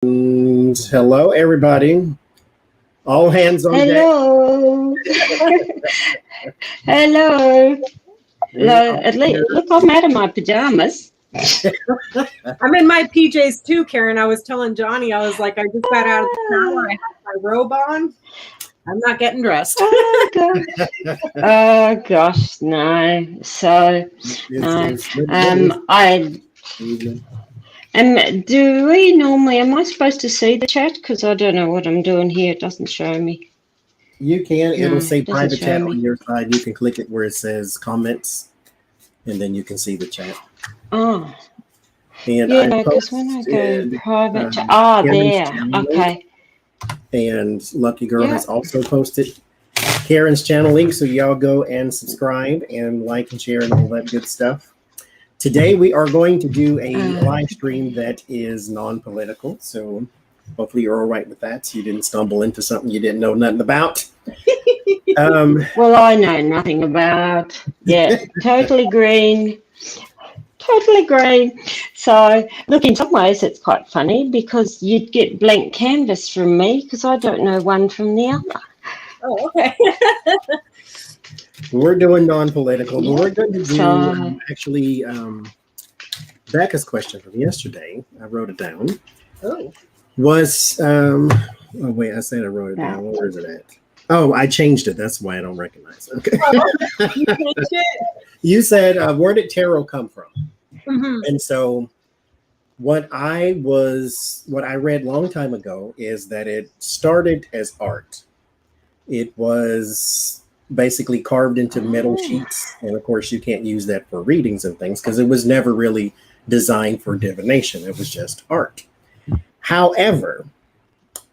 And hello, everybody. All hands on deck. Hello. Hello. We are At least, here. look, I'm out of my pajamas. I'm in my PJs too, Karen. I was telling Johnny, I was like, I just got out of the shower. I have my robe on. I'm not getting dressed. Oh, God. Oh, gosh, no. So, no. Do we normally, am I supposed to see the chat? Because I don't know what I'm doing here. It doesn't show me. You can. No, It'll say it doesn't private show chat me. on your side. You can click it where it says comments, and then you can see the chat. Oh. And Yeah, I no, because when I go posted private chat, Karen's there. channel link, Okay. and Lucky Girl Yeah. has also posted Karen's channel link, so y'all go and subscribe and like and share and all that good stuff. Today we are going to do a live stream that is non-political, so hopefully you're all right with that. You didn't stumble into something you didn't know nothing about. Well, I know nothing about. Yeah, totally green. Totally green. So, look, in some ways it's quite funny because you'd get blank canvas from me because I don't know one from the other. Oh, okay. We're doing non-political, but we're going to do So, actually Becca's question from yesterday. I wrote it down. Oh. Was oh wait, I said I wrote it down. Where is it at? Oh, I changed it. That's why I don't recognize it. Okay. You changed it? You said, where did tarot come from? Mm-hmm. And so what I read a long time ago is that it started as art. It was basically carved into metal sheets. And of course, you can't use that for readings and things because it was never really designed for divination. It was just art. However,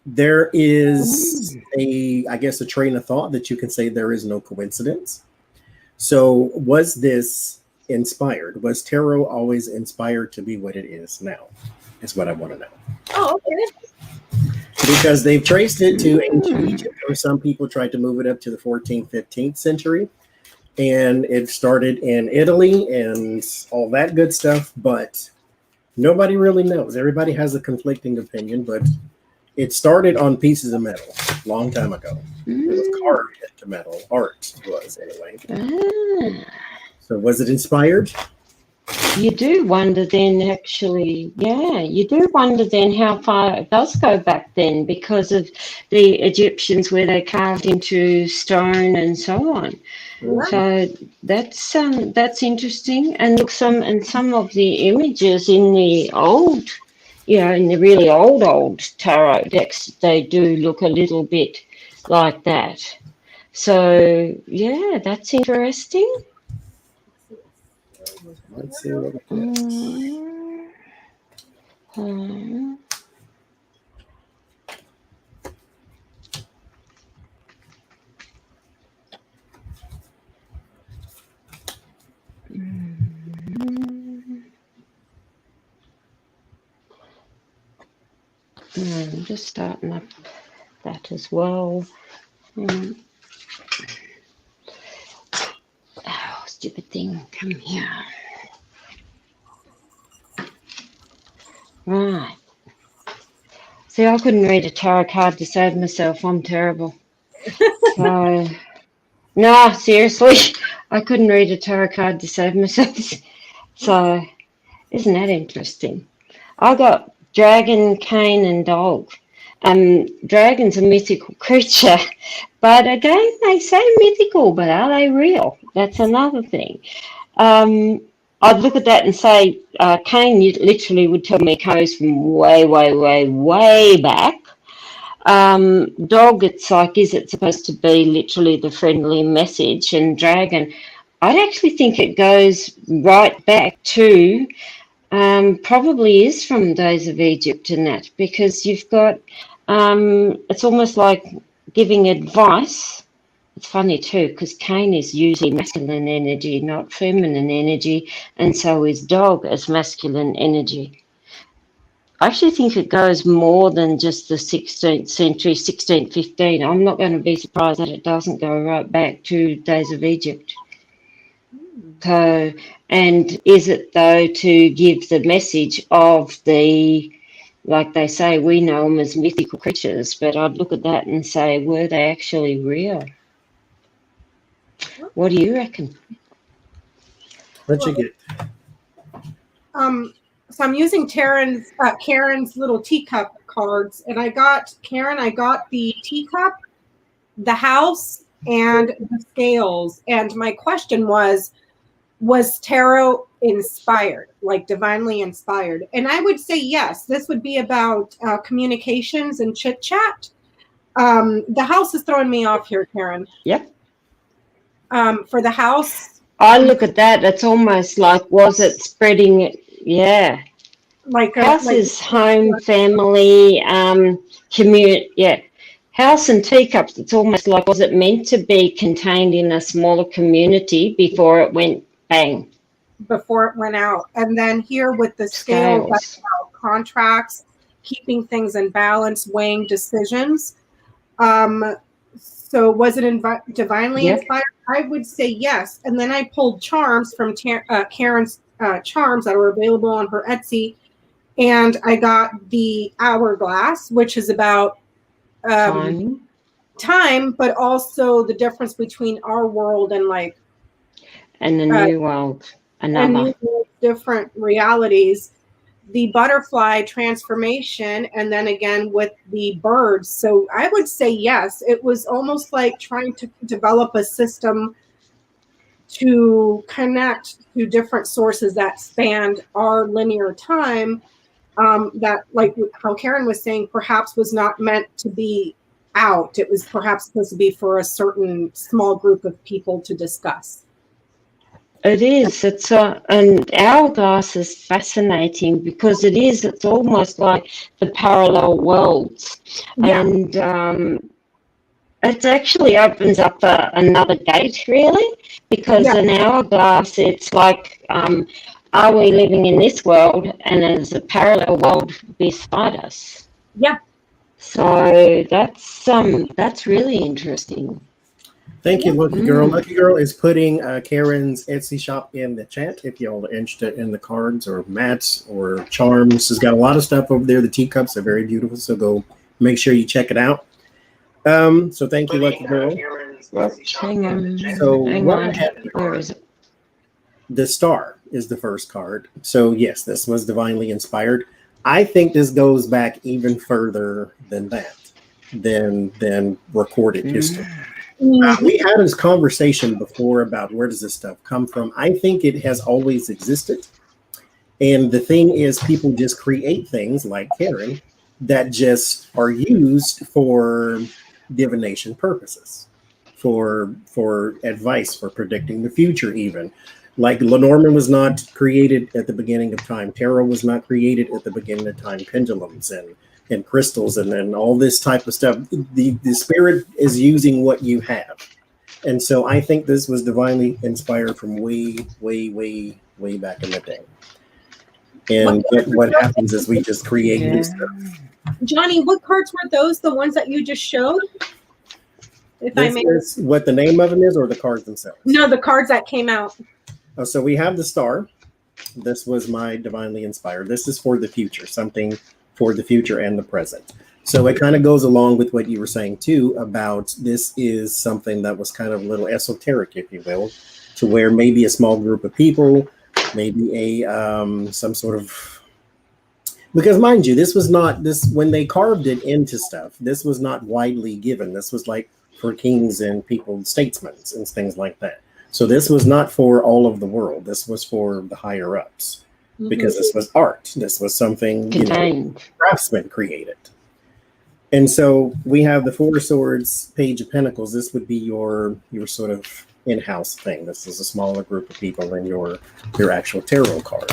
there is I guess, a train of thought that you can say there is no coincidence. So was this inspired? Was tarot always inspired to be what it is now? Is what I want to know. Oh, okay. Because they've traced it to ancient Egypt, or some people tried to move it up to the 14th, 15th century. And it started in Italy and all that good stuff, but nobody really knows. Everybody has a conflicting opinion, but it started on pieces of metal a long time ago. It was carved into metal. Art was, anyway. So was it inspired? You do wonder then, actually, yeah, you do wonder then how far it does go back then because of the Egyptians where they carved into stone and so on. Yeah. So that's interesting. And look, some of the images in the old, in the really old tarot decks, they do look a little bit like that. So yeah, that's interesting. Let's see what we get. I'm just starting up that as well. Oh, stupid thing, come here. Right. See, I couldn't read a tarot card to save myself. I'm terrible. So, no, seriously, I couldn't read a tarot card to save myself. So, isn't that interesting? I got dragon, cane, and dog. Dragon's a mythical creature, but again, they say mythical, but are they real? That's another thing. I'd look at that and say, Cain literally would tell me it goes from way, way, way, way back. Dog, it's like, is it supposed to be literally the friendly message? And dragon, I'd actually think it goes right back to, probably is from days of Egypt and that, because you've got, it's almost like giving advice. It's funny too, because Cain is usually masculine energy, not feminine energy, and so is dog as masculine energy. I actually think it goes more than just the 16th century, 16th, 15. I'm not going to be surprised that it doesn't go right back to days of Egypt. So, and is it though to give the message of the like they say, we know them as mythical creatures, but I'd look at that and say, were they actually real? What do you reckon? What you get? So I'm using Karen's little teacup cards, and I got the teacup, the house, and the scales. And my question was tarot inspired, like divinely inspired? And I would say yes. This would be about communications and chit chat. The house is throwing me off here, Karen. Yep. For the house, I look at that. It's almost like, was it spreading it? Yeah. House is home, family, yeah. House and teacups, it's almost like, was it meant to be contained in a smaller community before it went bang? Before it went out. And then here with the scales, that's about contracts, keeping things in balance, weighing decisions. So was it divinely inspired? I would say yes. And then I pulled charms from Karen's charms that were available on her Etsy. And I got the hourglass, which is about time, but also the difference between our world and and the new world, another. And different realities. The butterfly transformation, and then again with the birds. So I would say yes. It was almost like trying to develop a system to connect to different sources that spanned our linear time. That, like how Karen was saying, perhaps was not meant to be out. It was perhaps supposed to be for a certain small group of people to discuss. It is. It's and hourglass is fascinating because it's almost like the parallel worlds, and it actually opens up another gate, really, because an hourglass, it's like, are we living in this world and there's a parallel world beside us? Yeah. So that's really interesting. Thank you, Lucky Girl. Lucky Girl is putting Karen's Etsy shop in the chat if y'all are interested in the cards or mats or charms. She's got a lot of stuff over there. The teacups are very beautiful, so go make sure you check it out. So thank you, Lucky Girl. Hang on. So where is it? The star is the first card. So yes, this was divinely inspired. I think this goes back even further than that, than recorded history. We had this conversation before about where does this stuff come from. I think it has always existed. And the thing is, people just create things like Karen that just are used for divination purposes, for advice, for predicting the future even. Like Lenormand was not created at the beginning of time. Tarot was not created at the beginning of time. Pendulums and crystals and then all this type of stuff. The spirit is using what you have. And so I think this was divinely inspired from way, way, way, way back in the day. And what happens is we just create new stuff. Johnny, what cards were those? The ones that you just showed? Is what the name of them is, or the cards themselves? No, the cards that came out. Oh, so we have the star. This was my divinely inspired. This is for the future, something for the future and the present. So it kind of goes along with what you were saying too about this is something that was kind of a little esoteric, if you will, to where maybe a small group of people, maybe some sort of, because mind you, this was not when they carved it into stuff, this was not widely given. This was like for kings and people, statesmen and things like that. So this was not for all of the world. This was for the higher ups, because this was art. This was something craftsmen created. And so we have the Four of Swords, Page of Pentacles. This would be your sort of in-house thing. This is a smaller group of people than your actual tarot card.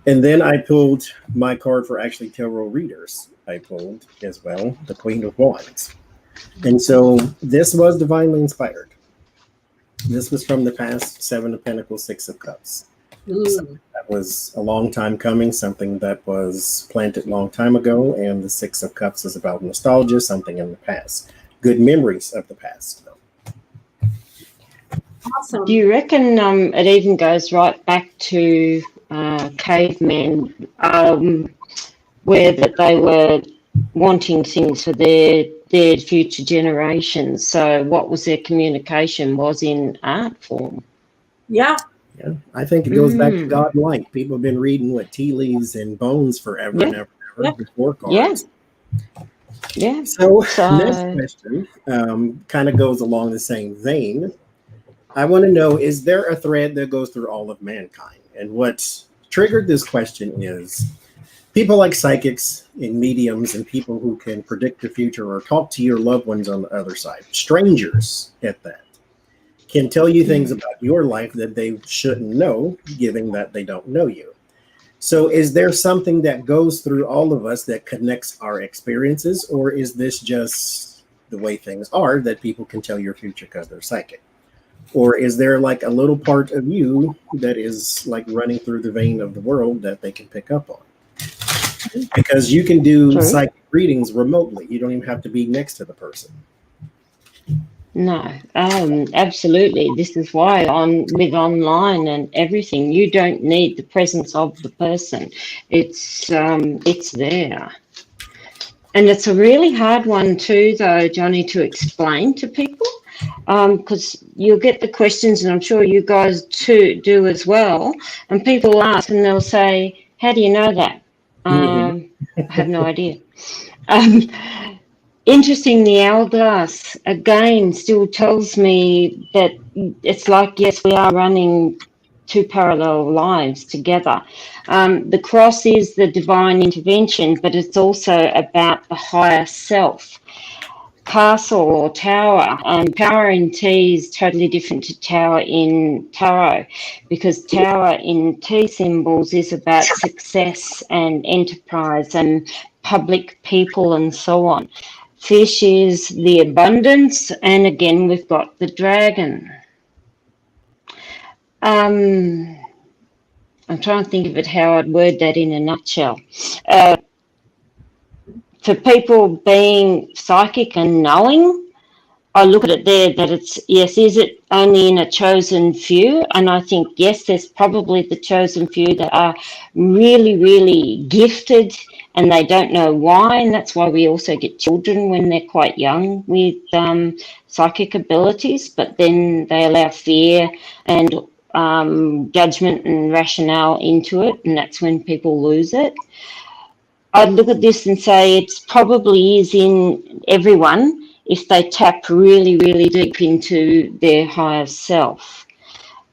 And then I pulled my card for actually tarot readers. I pulled as well the Queen of Wands. And so this was divinely inspired. This was from the past, Seven of Pentacles, Six of Cups. That was a long time coming, something that was planted a long time ago. And the Six of Cups is about nostalgia, something in the past. Good memories of the past, though. Awesome. Do you reckon it even goes right back to cavemen? where that they were wanting things for their future generations. So what was their communication was in art form. Yeah. Yeah, I think it goes back to God light. People have been reading what tea leaves and bones forever and Yeah, ever and Yeah. ever before yeah, cards. yeah. So next So question kind of goes along the same vein. I want to know, is there a thread that goes through all of mankind? And what triggered this question is people like psychics and mediums and people who can predict the future or talk to your loved ones on the other side, strangers at that, can tell you things about your life that they shouldn't know, given that they don't know you. So, is there something that goes through all of us that connects our experiences, or is this just the way things are that people can tell your future because they're psychic? Or is there like a little part of you that is like running through the vein of the world that they can pick up on? Because you can do true. psychic readings remotely, you don't even have to be next to the person. No, absolutely. This is why on with online and everything, you don't need the presence of the person. It's there. And it's a really hard one too, though, Johnny, to explain to people, because you'll get the questions, and I'm sure you guys too do as well. And people ask, and they'll say, "How do you know that?" Mm-hmm. I have no idea. Um, Interesting, the hourglass again still tells me that it's like, yes, we are running two parallel lives together. The cross is the divine intervention, but it's also about the higher self. Castle or tower. Tower in T is totally different to tower in tarot, because tower in T symbols is about success and enterprise and public people and so on. Fish is the abundance, and again we've got the dragon. Um, I'm trying to think of it how I'd word that in a nutshell. Uh, for people being psychic and knowing, I look at it there that it's, yes, is it only in a chosen few? And I think, yes, there's probably the chosen few that are really, really gifted and they don't know why. And that's why we also get children when they're quite young with psychic abilities, but then they allow fear and judgment and rationale into it. And that's when people lose it. I'd look at this and say it's probably is in everyone if they tap really, really deep into their higher self.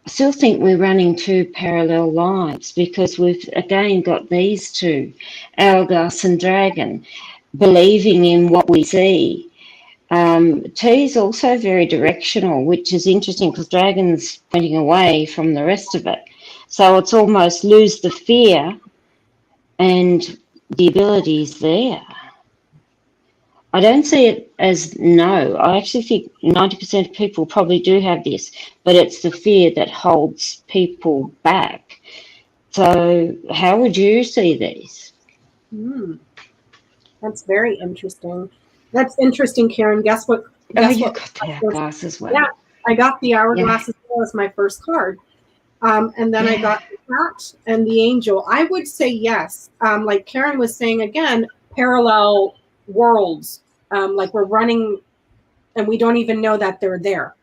I still think we're running two parallel lives because we've again got these two, hourglass and dragon, believing in what we see. T is also very directional, which is interesting because dragon's pointing away from the rest of it. So it's almost lose the fear and the ability is there. I don't see it as no. I actually think 90% of people probably do have this, but it's the fear that holds people back. So, how would you see these? That's very interesting. That's interesting, Karen. Guess what? Oh, Guess you've what? got the hourglass as well. Yeah, I got the Yeah. hourglass as well as my first card. And then I Yeah. got the cat and the angel. I would say yes. Like Karen was saying again, parallel worlds. Like we're running and we don't even know that they're there.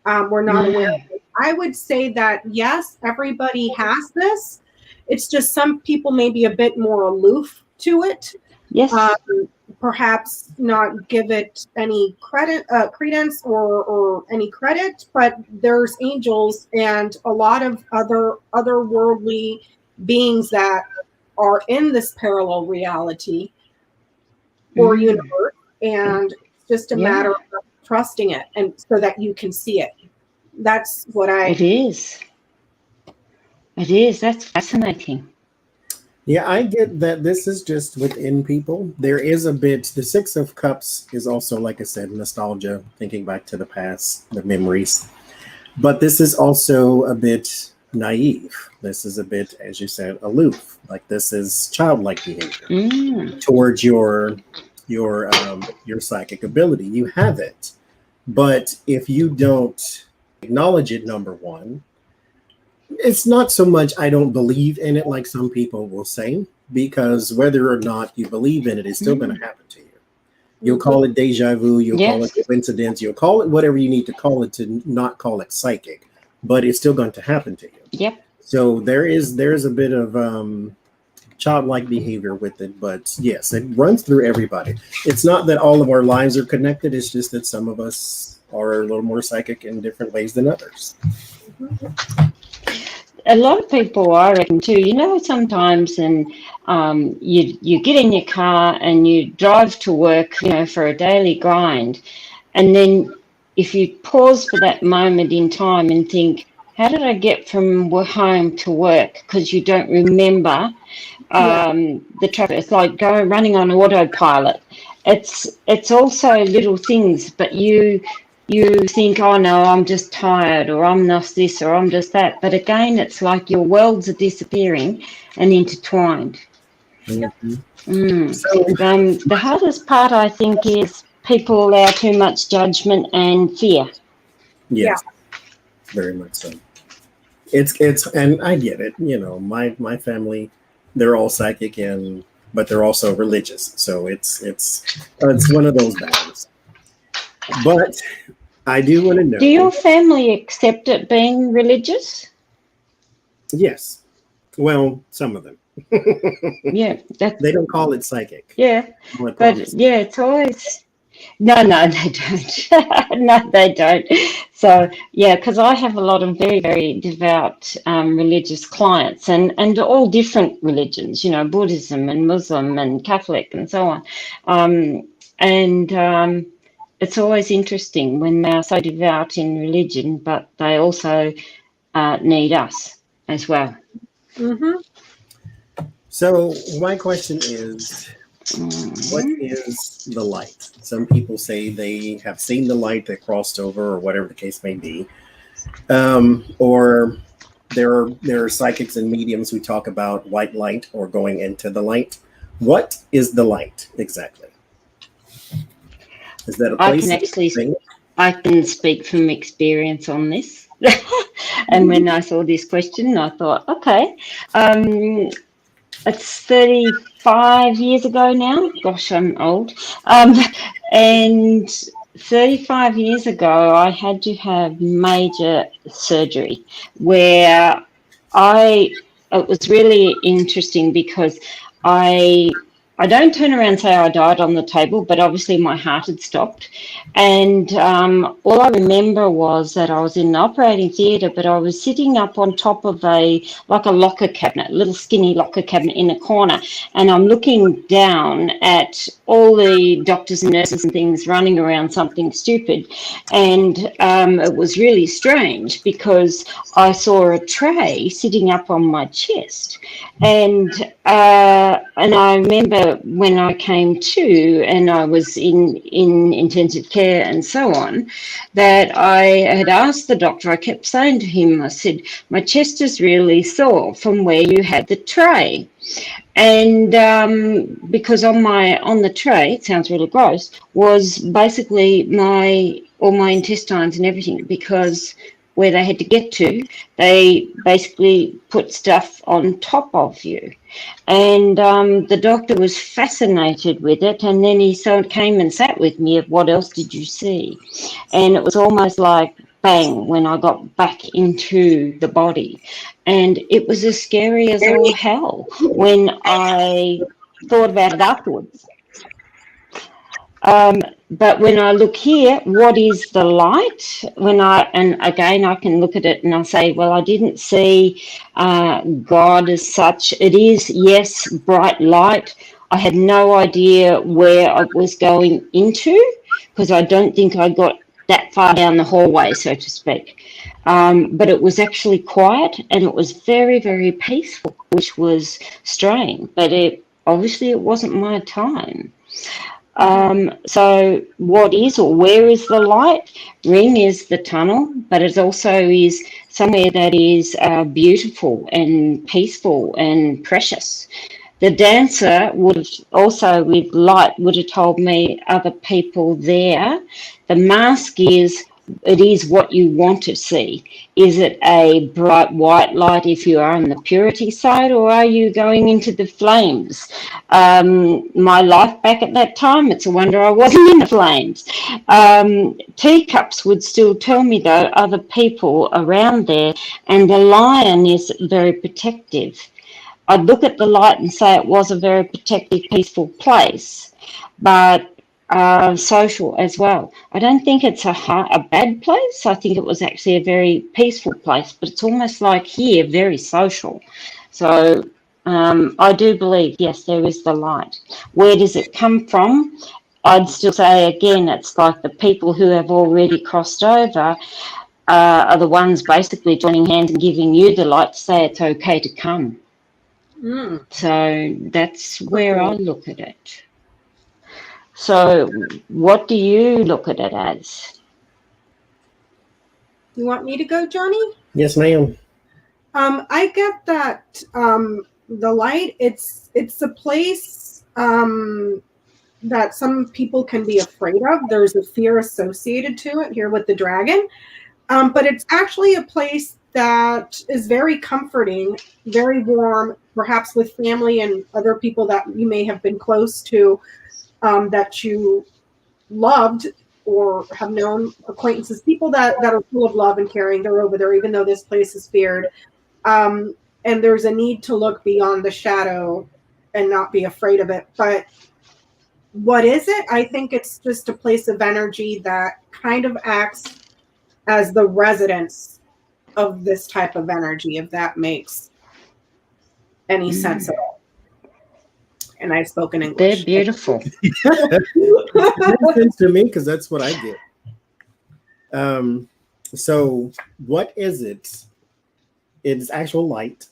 We're not aware No. of it. I would say that yes, everybody has this. It's just some people may be a bit more aloof to it. Yes. Perhaps not give it any credence or any credit, but there's angels and a lot of otherworldly beings that are in this parallel reality or universe, and it's just a matter Yeah. of trusting it and so that you can see it. That's what It I. is. It is. That's fascinating. Yeah, I get that this is just within people. There is a bit, the Six of Cups is also, like I said, nostalgia, thinking back to the past, the memories. But this is also a bit naive. This is a bit, as you said, aloof. Like this is childlike behavior Mm. towards your psychic ability. You have it. But if you don't acknowledge it, number one, it's not so much I don't believe in it like some people will say. because whether or not you believe in it, it's still going to happen to you. You'll Mhm. call it deja vu, you'll call it Yes. coincidence, you'll call it whatever you need to call it to not call it psychic, but it's still going to happen to you. Yep. So there's a bit of childlike behavior with it, but yes, it runs through everybody. It's not that all of our lives are connected, it's just that some of us are a little more psychic in different ways than others. A lot of people, I reckon, too. Sometimes, and you get in your car and you drive to work, for a daily grind, and then if you pause for that moment in time and think, how did I get from home to work? Because you don't remember Yeah. the traffic. It's like running on autopilot. It's also little things, but you think, oh no, I'm just tired, or I'm not this, or I'm just that. But again, it's like your worlds are disappearing and intertwined. Mhm. Mm. So The hardest part, I think, is people allow too much judgment and fear. Yeah. yes, very much so. And I get it. My family, they're all psychic and but they're also religious. So it's one of those battles. But I do want to Do know, your family accept it being religious? yes. Well, some of them. Yeah, that They don't call it psychic. yeah, Call it but prophecy. yeah, it's always no, no, they don't. No, they don't. So yeah, because I have a lot of very, very devout religious clients, and all different religions. Buddhism and Muslim and Catholic and so on. And it's always interesting when they are so devout in religion, but they also need us as well. Hmm. So my question is, what Mm. is the light? Some people say they have seen the light that crossed over, or whatever the case may be. Or there are psychics and mediums who talk about white light or going into the light. What is the light exactly? Is that a I can place? Is it actually a thing? I can speak from experience on this. And when I saw this question, I thought, okay, um, it's 35 years ago now. Gosh, I'm old. And 35 years ago, I had to have major surgery where it was really interesting because I, I don't turn around and say I died on the table, but obviously my heart had stopped. And all I remember was that I was in an operating theatre, but I was sitting up on top of like a locker cabinet, a little skinny locker cabinet in a corner, and I'm looking down at all the doctors and nurses and things running around something stupid. And it was really strange because I saw a tray sitting up on my chest. And I remember when I came to and I was in intensive care and so on, that I had asked the doctor, I kept saying to him, I said, my chest is really sore from where you had the tray. And because on the tray, it sounds really gross, was basically all my intestines and everything, because where they had to get to, they basically put stuff on top of you. And the doctor was fascinated with it, and then he came and sat with me of what else did you see? And it was almost like bang when I got back into the body. And it was as scary as all hell when I thought about it afterwards. But when I look here, what is the light? And again, I can look at it and I say, well, I didn't see God as such. It is, yes, bright light. I had no idea where I was going into because I don't think I got that far down the hallway, so to speak. But it was actually quiet and it was very, very peaceful, which was strange. But obviously it wasn't my time. So what is or where is the light? Ring is the tunnel, but it also is somewhere that is beautiful and peaceful and precious. The dancer would have also, with light, would have told me other people there. The mask is it is what you want to see. Is it a bright white light if you are on the purity side, or are you going into the flames? My life back at that time, it's a wonder I wasn't in the flames. Teacups would still tell me, though, other people around there, and the lion is very protective. I'd look at the light and say it was a very protective, peaceful place, but social as well. I don't think it's a bad place. I think it was actually a very peaceful place, but it's almost like here, very social. So I do believe, yes, there is the light. Where does it come from? I'd still say, again, it's like the people who have already crossed over are the ones basically joining hands and giving you the light to say it's okay to come. Mm. So that's where I look at it. So what do you look at it as? You want me to go, Johnny? Yes, ma'am. I get that the light, it's a place that some people can be afraid of. There's a fear associated to it here with the dragon. But it's actually a place that is very comforting, very warm, perhaps with family and other people that you may have been close to, that you loved or have known, acquaintances, people that are full of love and caring. They're over there, even though this place is feared. And there's a need to look beyond the shadow and not be afraid of it. But what is it? I think it's just a place of energy that kind of acts as the residence of this type of energy, if that makes any sense at all. And I've spoken English. They're beautiful. It makes sense to me because that's what I get. So what is it? It's actual light.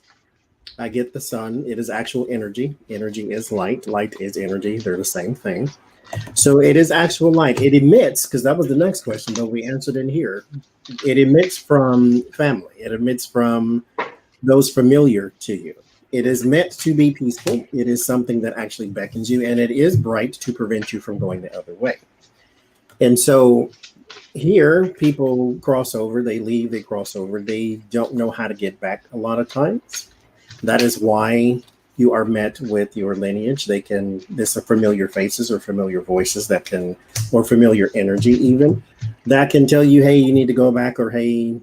I get the sun. It is actual energy. Energy is light. Light is energy. They're the same thing. So it is actual light. It emits, because that was the next question, but we answered in here. It emits from family. It emits from those familiar to you. It is meant to be peaceful. It is something that actually beckons you, and it is bright to prevent you from going the other way. And so here, people cross over, they leave, they cross over. They don't know how to get back a lot of times. That is why you are met with your lineage. This are familiar faces or familiar voices or familiar energy even, that can tell you, hey, you need to go back, or hey,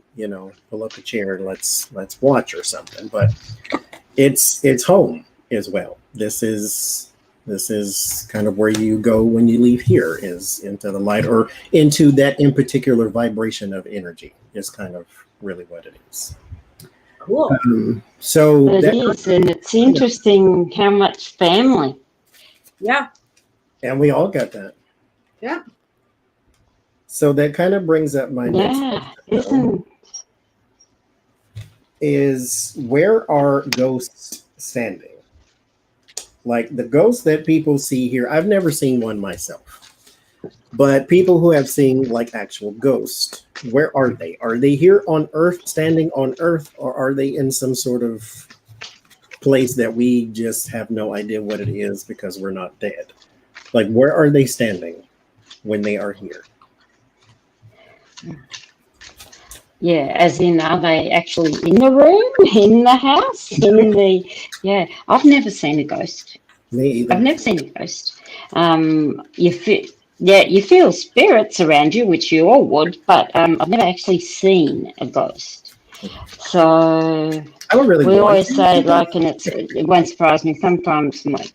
pull up a chair, let's watch or something. But it's home as well. This is kind of where you go when you leave here, is into the light, or into that in particular vibration of energy is kind of really what it is. Cool. So it is, and it's interesting how much family. Yeah. And we all got that. Yeah. So that kind of brings up my next question, is where are ghosts standing? Like the ghosts that people see here, I've never seen one myself. But people who have seen like actual ghosts, where are they? Are they here on Earth, standing on Earth, or are they in some sort of place that we just have no idea what it is because we're not dead? Like, where are they standing when they are here? Yeah, as in, are they actually in the room, in the house, Yeah, I've never seen a ghost. Me either. I've never seen a ghost. You feel spirits around you, which you all would, but I've never actually seen a ghost. So I don't really we always say, like, and it won't surprise me sometimes, I'm like,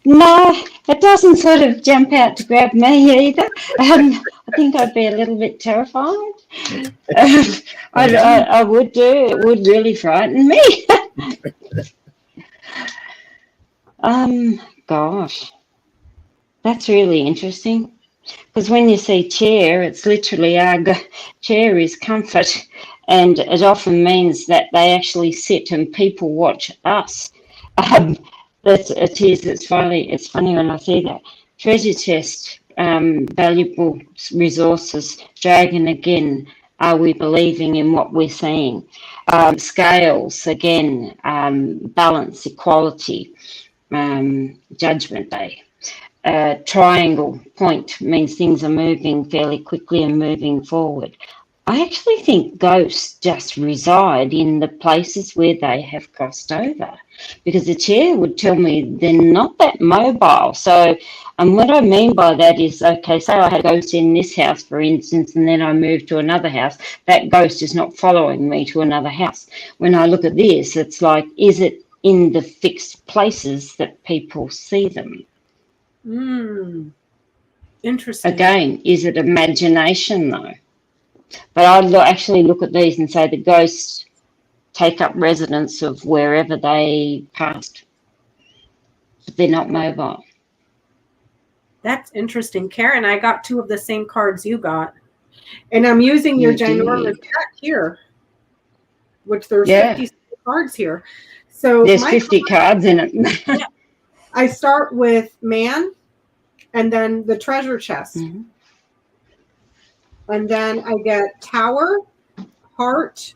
no, it doesn't sort of jump out to grab me either. I think I'd be a little bit terrified. I would do. It would really frighten me. Gosh, that's really interesting. Because when you see chair, it's literally chair is comfort, and it often means that they actually sit and people watch us. It's funny when I see that. Treasure chest, valuable resources, dragon again. Are we believing in what we're seeing? Scales again, balance, equality, judgment day. triangle point means things are moving fairly quickly and moving forward. I actually think ghosts just reside in the places where they have crossed over, because the chair would tell me they're not that mobile. So, and what I mean by that is, okay, say I had a ghost in this house, for instance, and then I moved to another house, that ghost is not following me to another house. When I look at this, it's like, is it in the fixed places that people see them? Interesting. Again, is it imagination though? But I actually look at these and say the ghosts take up residence of wherever they passed, but they're not mobile. That's interesting. Karen, I got 2 of the same cards you got. And I'm using your ginormous deck here, which there's 50 cards here. So there's 50 cards in it. I start with man and then the treasure chest. Mm-hmm. And then I get tower, heart,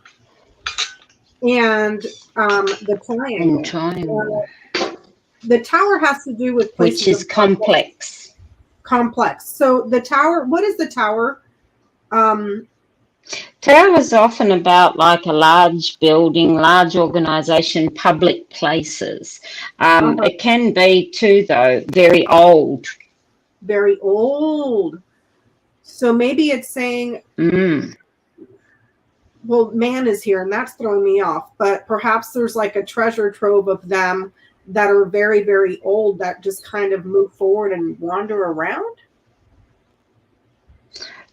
and the triangle. And triangle. The tower has to do with places, which is complex. Complex. So the tower, what is the tower? Tower is often about like a large building, large organisation, public places. It can be too, though, very old. Very old. So maybe it's saying, well, man is here, and that's throwing me off. But perhaps there's like a treasure trove of them that are very, very old that just kind of move forward and wander around.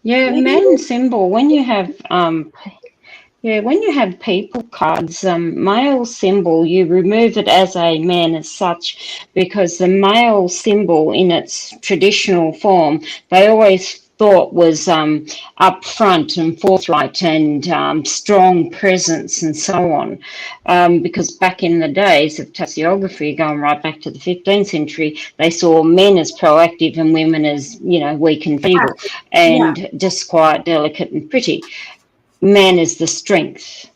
Yeah, maybe. Man symbol. When you have when you have people cards, male symbol, you remove it as a man as such, because the male symbol in its traditional form, they always thought was upfront and forthright and strong presence and so on. Because back in the days of taxiography, going right back to the 15th century, they saw men as proactive and women as, weak and feeble and just quiet, delicate and pretty. Man is the strength.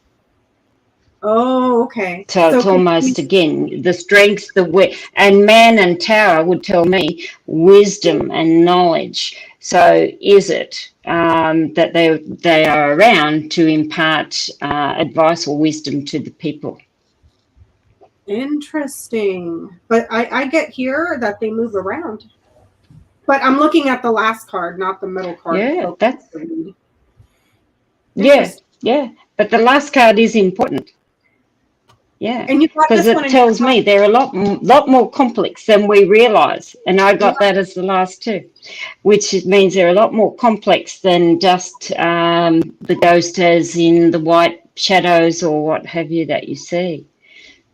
Oh, okay. So it's almost, again, the strength, and man and tower would tell me wisdom and knowledge. So is it that they are around to impart advice or wisdom to the people? Interesting. But I get here that they move around. But I'm looking at the last card, not the middle card. Yeah, yeah. But the last card is important. Yeah, because it tells me they're a lot more complex than we realise, and I got that as the last two, which means they're a lot more complex than just the ghost as in the white shadows or what have you that you see.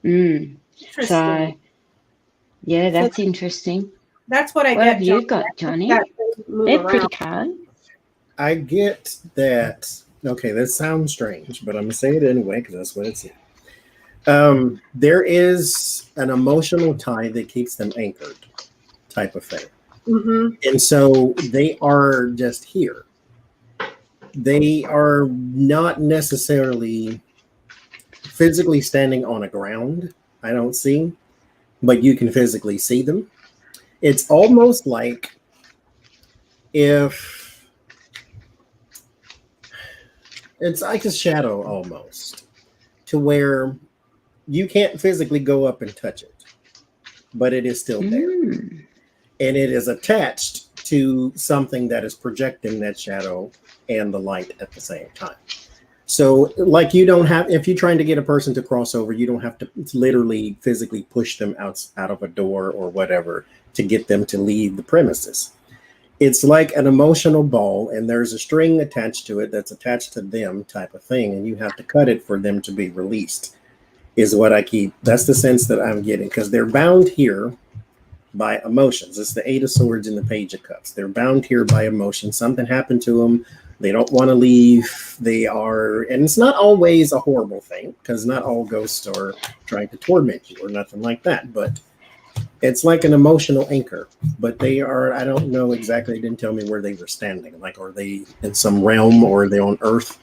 So, yeah, that's interesting. That's what I get. What have you got, Johnny? They're pretty cards. I get that. Okay, that sounds strange, but I'm gonna say it anyway because that's what it's in. There is an emotional tie that keeps them anchored, type of thing. And so they are just here. They are not necessarily physically standing on a ground, I don't see, but you can physically see them. It's almost like if it's like a shadow almost, to where you can't physically go up and touch it, but it is still there. And it is attached to something that is projecting that shadow and the light at the same time. So like if you're trying to get a person to cross over, you don't have to literally physically push them out of a door or whatever to get them to leave the premises. It's like an emotional ball, and there's a string attached to it that's attached to them type of thing, and you have to cut it for them to be released. Is what that's the sense that I'm getting, because they're bound here by emotions. It's the 8 of Swords and the Page of Cups. They're bound here by emotions. Something happened to them. They don't want to leave. And it's not always a horrible thing, because not all ghosts are trying to torment you or nothing like that, but it's like an emotional anchor. But I don't know exactly, they didn't tell me where they were standing. Like, are they in some realm or are they on Earth?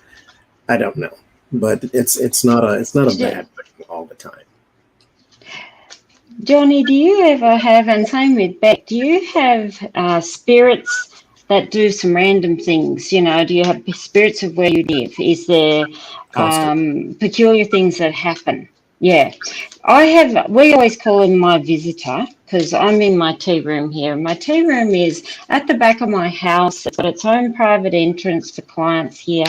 I don't know. But it's not a bad thing all the time. Johnny, do you ever have, and same with Beck, do you have spirits that do some random things? You know, do you have spirits of where you live? Is there Constant. peculiar things that happen? Yeah. I have, we always call him my visitor because I'm in my tea room here. My tea room is at the back of my house. It's got its own private entrance for clients here.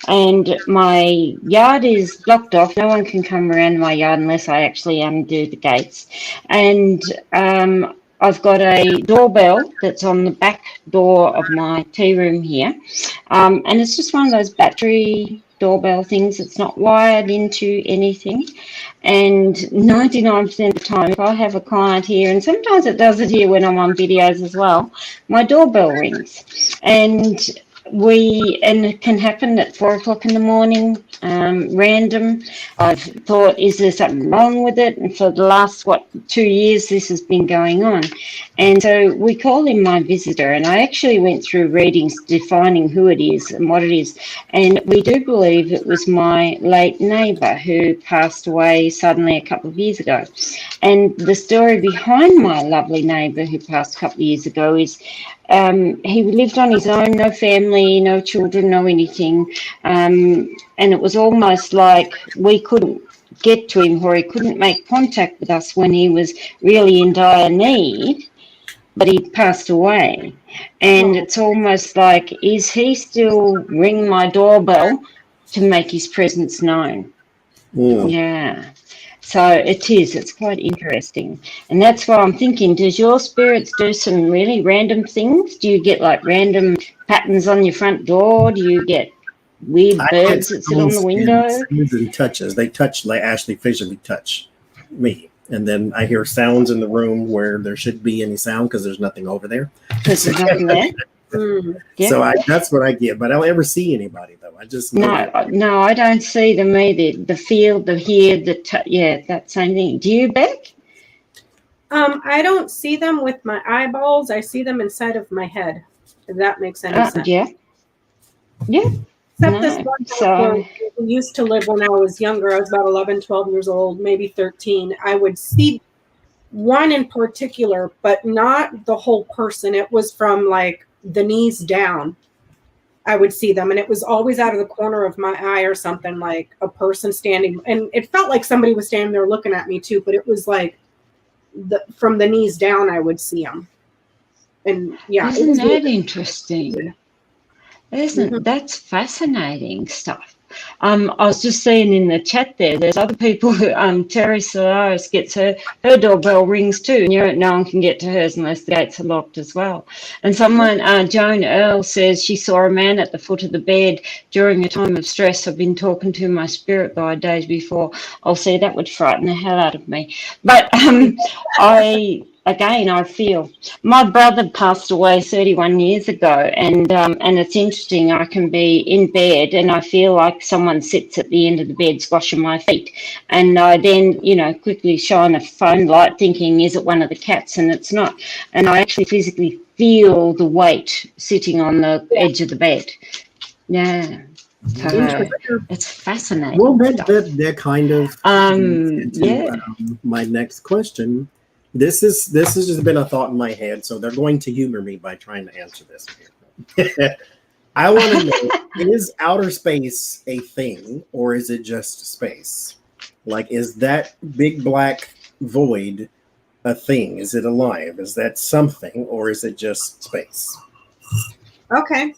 And my yard is blocked off. No one can come around my yard unless I actually undo the gates. And I've got a doorbell that's on the back door of my tea room here. And it's just one of those battery doorbell things. It's not wired into anything. And 99% of the time, if I have a client here, and sometimes it does it here when I'm on videos as well, my doorbell rings. And it can happen at 4 o'clock in the morning, random. I've thought, is there something wrong with it? And for the last, 2 years, this has been going on. And so we call him my visitor. And I actually went through readings defining who it is and what it is. And we do believe it was my late neighbour who passed away suddenly a couple of years ago. And the story behind my lovely neighbour who passed a couple of years ago is he lived on his own, no family, no children, no anything. And it was almost like we couldn't get to him or he couldn't make contact with us when he was really in dire need, but he passed away. And it's almost like, is he still ringing my doorbell to make his presence known? Yeah. So it's quite interesting. And that's why I'm thinking, does your spirits do some really random things? Do you get like random patterns on your front door? Do you get weird I get birds that sit on the window? sounds and touches. They touch, like actually physically touch me. And then I hear sounds in the room where there should be any sound because there's nothing over there. Because there's nothing there. Yeah. So that's what I get. But I don't ever see anybody though. I just No, I don't see them either. The feel, the hear, that same thing. Do you, Beck? I don't see them with my eyeballs. I see them inside of my head, if that makes any sense. Yeah. Except this one where we used to live when I was younger. I was about 11, 12 years old, maybe 13. I would see one in particular, but not the whole person. It was from like the knees down. I would see them, and it was always out of the corner of my eye or something, like a person standing. And it felt like somebody was standing there looking at me too, but it was like from the knees down, I would see them. And yeah, isn't that interesting? That's fascinating stuff. I was just seeing in the chat there's other people who, Terry Solaris gets her doorbell rings too, and no one can get to hers unless the gates are locked as well. And someone, Joan Earl, says she saw a man at the foot of the bed during a time of stress. I've been talking to my spirit guide days before. I'll see, that would frighten the hell out of me. But I feel my brother passed away 31 years ago, and it's interesting. I can be in bed and I feel like someone sits at the end of the bed squashing my feet, and I then quickly shine a phone light thinking, is it one of the cats? And it's not, and I actually physically feel the weight sitting on the edge of the bed. Yeah. It's fascinating. Well, that kind of my next question. This has just been a thought in my head, so they're going to humor me by trying to answer this. I want to know, is outer space a thing, or is it just space? Like, is that big black void a thing? Is it alive? Is that something, or is it just space? Okay.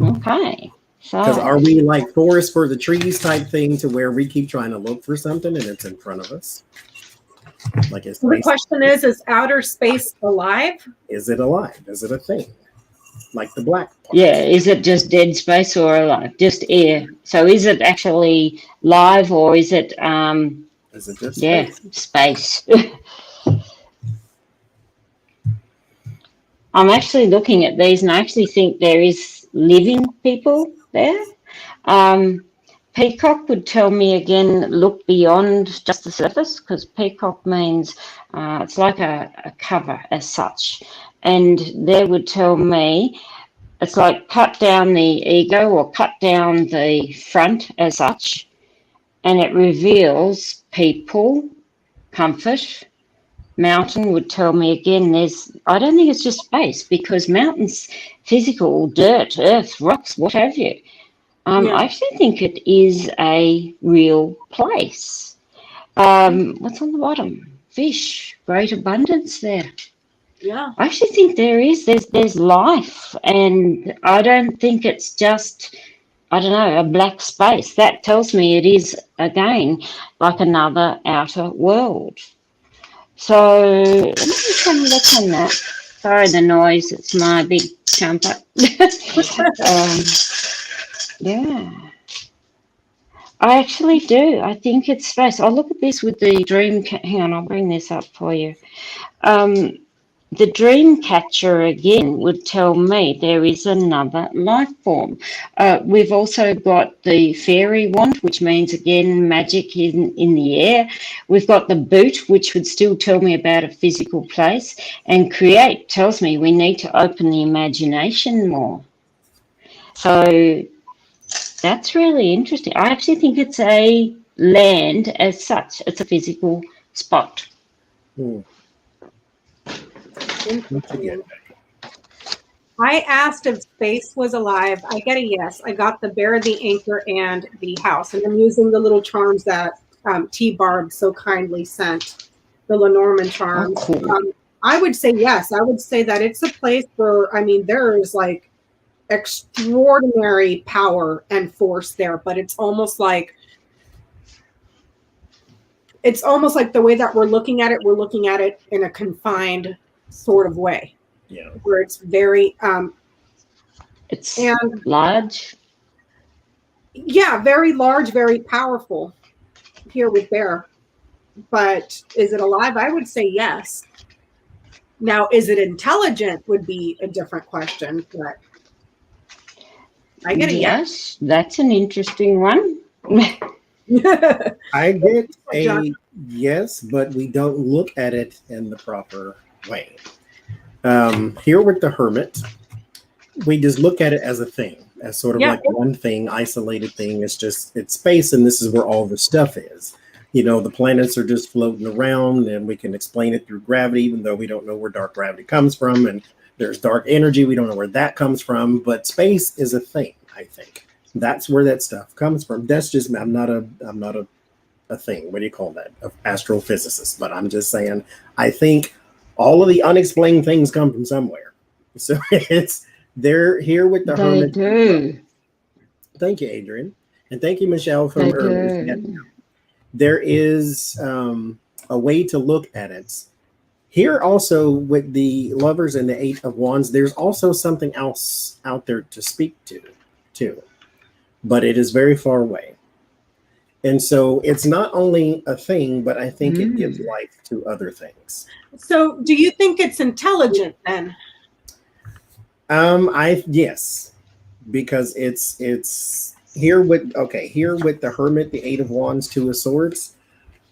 Okay. Because are we like forest for the trees type thing, to where we keep trying to look for something and it's in front of us? Like, the question is outer space alive? Is it alive? Is it a thing? Like the black part. Yeah, is it just dead space or alive? Just air. So is it actually live, or is it just space? Space. I'm actually looking at these, and I actually think there is living people there. Peacock would tell me again, look beyond just the surface, because peacock means it's like a cover as such. And they would tell me it's like cut down the ego or cut down the front as such, and it reveals people comfort. Mountain would tell me again, I don't think it's just space, because mountains, physical, dirt, earth, rocks, what have you. Yeah. I actually think it is a real place. What's on the bottom? Fish, great abundance there. Yeah. I actually think there's life, and I don't think it's just, I don't know, a black space. That tells me it is, again, like another outer world. So let me just have a look on that. Sorry, the noise. It's my big trumpet. um, yeah, I actually do. I think it's space. I'll look at this with the dream. Hang on, I'll bring this up for you. Um, the dream catcher again would tell me there is another life form. We've also got the fairy wand, which means again magic in the air. We've got the boot, which would still tell me about a physical place. And create tells me we need to open the imagination more. So that's really interesting. I actually think it's a land as such. It's a physical spot. What you get? I asked if space was alive. I get a yes. I got the bear, the anchor, and the house. And I'm using the little charms that T. Barb so kindly sent, the Lenormand Oh, charms. cool. I would say yes. I would say that it's a place where, I mean, there is like extraordinary power and force there, but it's almost like the way that we're looking at it in a confined sort of way. Yeah. Where it's very It's and large. yeah, very large, very powerful here with Bear. But is it alive? I would say yes. Now, is it intelligent would be a different question, but I get a Yes, that's an interesting one. yes. I get a yes, but we don't look at it in the proper way. Here with the hermit, we just look at it as a thing, as sort of Yeah. like one thing, isolated thing. It's space, and this is where all the stuff is. You know, the planets are just floating around, and we can explain it through gravity, even though we don't know where dark gravity comes from. And there's dark energy, we don't know where that comes from. But space is a thing, I think. That's where that stuff comes from. That's just I'm not a thing. What do you call that? An astrophysicist. But I'm just saying, I think all of the unexplained things come from somewhere. So they're here with the They hermit. do. Thank you, Adrian. And thank you, Michelle, from They earlier. do. There is a way to look at it. Here also with the lovers and the 8 of wands, there's also something else out there to speak to, too. But it is very far away. And so it's not only a thing, but I think it gives life to other things. So, do you think it's intelligent then? Yes, because it's here with the hermit, the 8 of wands, 2 of swords.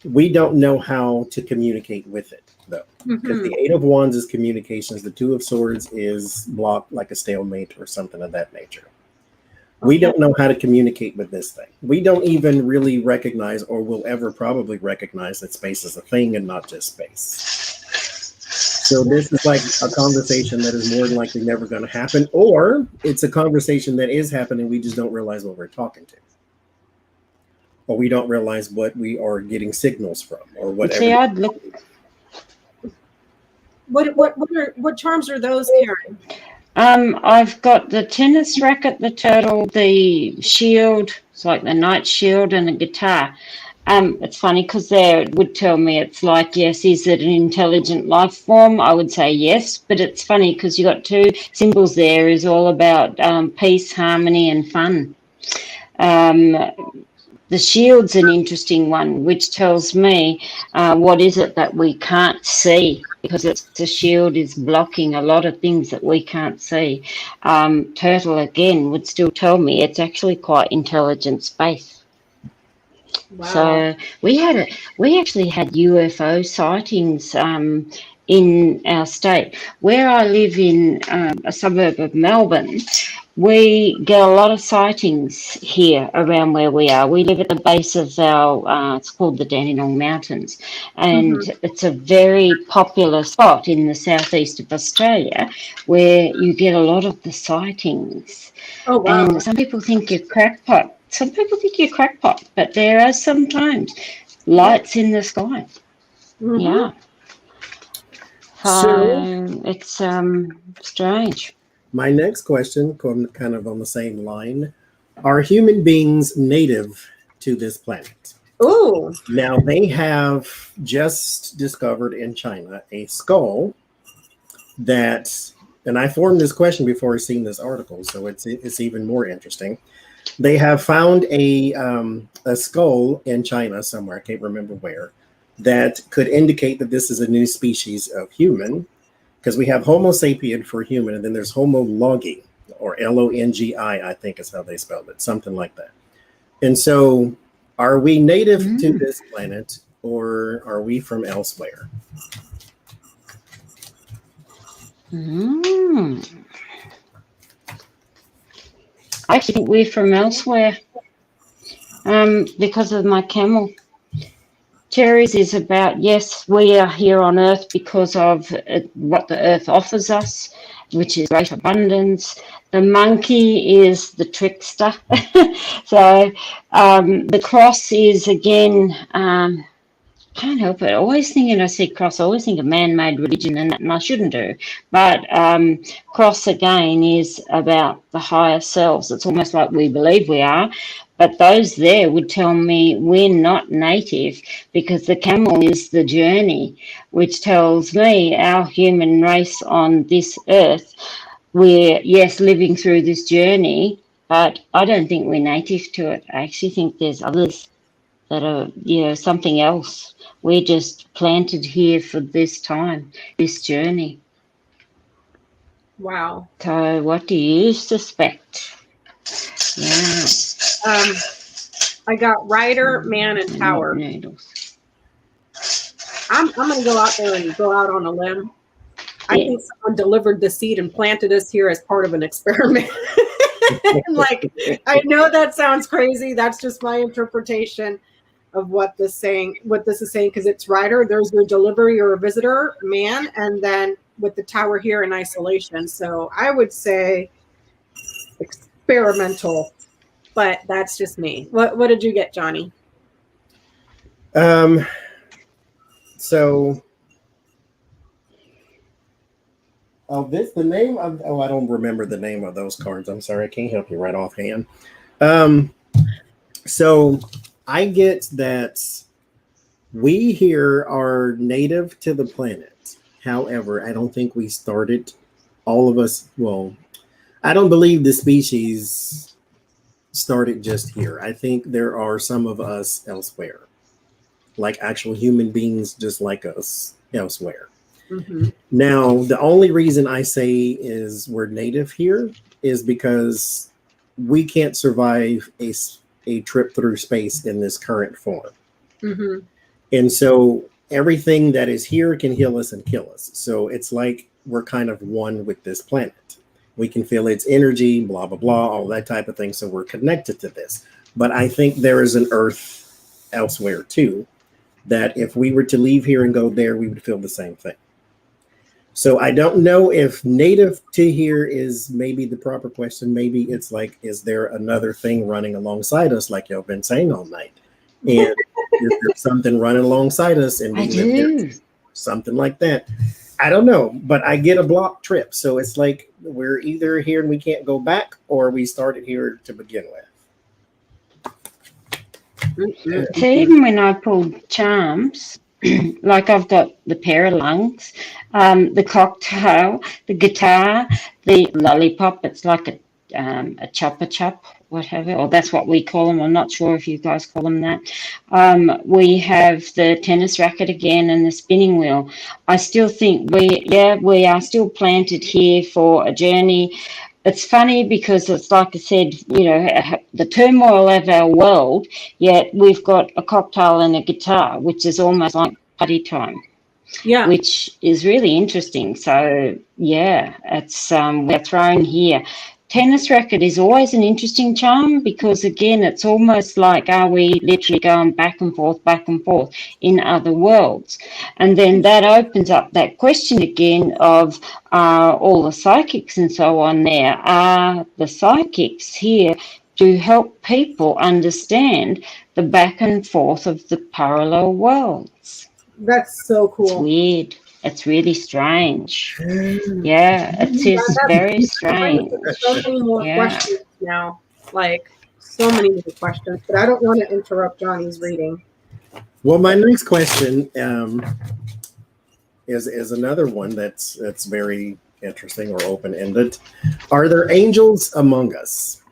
We don't know how to communicate with it though, because the 8 of wands is communications. The 2 of swords is blocked, like a stalemate or something of that nature. We don't know how to communicate with this thing. We don't even really recognize, or will ever probably recognize, that space is a thing and not just space. So this is like a conversation that is more than likely never going to happen, or it's a conversation that is happening. We just don't realize what we're talking to, or we don't realize what we are getting signals from, or whatever. See, I'd look. What charms are those, Karen? I've got the tennis racket, the turtle, the shield. It's like the knight shield, and a guitar. It's funny because there it would tell me it's like, yes, is it an intelligent life form? I would say yes, but it's funny because you got 2 symbols there is all about peace, harmony, and fun. The shield's an interesting one, which tells me what is it that we can't see, because the shield is blocking a lot of things that we can't see. Turtle, again, would still tell me it's actually quite intelligent space. Wow. So we actually had UFO sightings in our state. Where I live in a suburb of Melbourne, we get a lot of sightings here around where we are. We live at the base of it's called the Dandenong Mountains, and Hmm. it's a very popular spot in the southeast of Australia where you get a lot of the sightings. Oh, wow. And some people think you're crackpot. Some people think you're crackpot, but there are sometimes Yep. lights in the sky. Hmm. Yeah. So So it's strange. my next question, kind of on the same line, are human beings native to this planet? Ooh. Now, they have just discovered in China a skull that, and I formed this question before seeing this article, so it's even more interesting. They have found a skull in China somewhere, I can't remember where, that could indicate that this is a new species of human, because we have Homo sapien for human, and then there's Homo logi, or Longi, I think is how they spelled it, something like that. And so, are we native to Mm. this planet, or are we from elsewhere? Mm. I actually think we're from elsewhere because of my camel. Cherries is about, yes, we are here on Earth because of what the Earth offers us, which is great abundance. The monkey is the trickster. So the cross is, again, can't help it. Always thinking I see cross, I always think of man-made religion, and I shouldn't do. But cross again is about the higher selves. It's almost like we believe we are, but those there would tell me we're not native because the camel is the journey, which tells me our human race on this earth, we're yes living through this journey, but I don't think we're native to it. I actually think there's others that are, something else. We're just planted here for this time, this journey. Wow. So, what do you suspect? Yeah, I got rider, man, and not tower. noodles. I'm going to go out there and go out on a limb. I Yeah. think someone delivered the seed and planted us here as part of an experiment. And like, I know that sounds crazy. That's just my interpretation of what this is saying, because it's rider. There's your delivery or a visitor, man, and then with the tower here in isolation. So I would say experimental, but that's just me. What did you get, Johnny? Um, so, the name of, I don't remember the name of those cards. I'm sorry, I can't help you right offhand. Um, so I get that we here are native to the planet. However, I don't think we started, all of us, well, I don't believe the species started just here. I think there are some of us elsewhere, like actual human beings just like us elsewhere. Mm-hmm. Now, the only reason I say is we're native here is because we can't survive a trip through space in this current form. Mm-hmm. And so everything that is here can heal us and kill us. So it's like we're kind of one with this planet. We can feel its energy, blah, blah, blah, all that type of thing. So we're connected to this. But I think there is an Earth elsewhere too, that if we were to leave here and go there, we would feel the same thing. So I don't know if native to here is maybe the proper question. Maybe it's like, is there another thing running alongside us, like y'all been saying all night? And is there something running alongside us and I we live there do. too? Something like that. I don't know, but I get a block trip. So it's like we're either here and we can't go back, or we started here to begin with. Mm-hmm. So even when I pulled charms, like I've got the pair of lungs, the cocktail, the guitar, the lollipop. It's like a chopper chop, whatever, or that's what we call them. I'm not sure if you guys call them that. We have the tennis racket again and the spinning wheel. I still think we are still planted here for a journey. It's funny because it's like I said, the turmoil of our world, yet we've got a cocktail and a guitar, which is almost like party time, Yeah. which is really interesting. So yeah, it's we're thrown here. tennis racket is always an interesting charm because, again, it's almost like, are we literally going back and forth in other worlds? And then that opens up that question again of all the psychics and so on there. Are the psychics here to help people understand the back and forth of the parallel worlds? That's so It's cool. weird. It's really strange. Yeah, it is very strange. So many more Yeah. questions now. Like, so many more questions. But I don't want to interrupt Johnny's reading. Well, my next question is another one that's very interesting or open ended. Are there angels among us?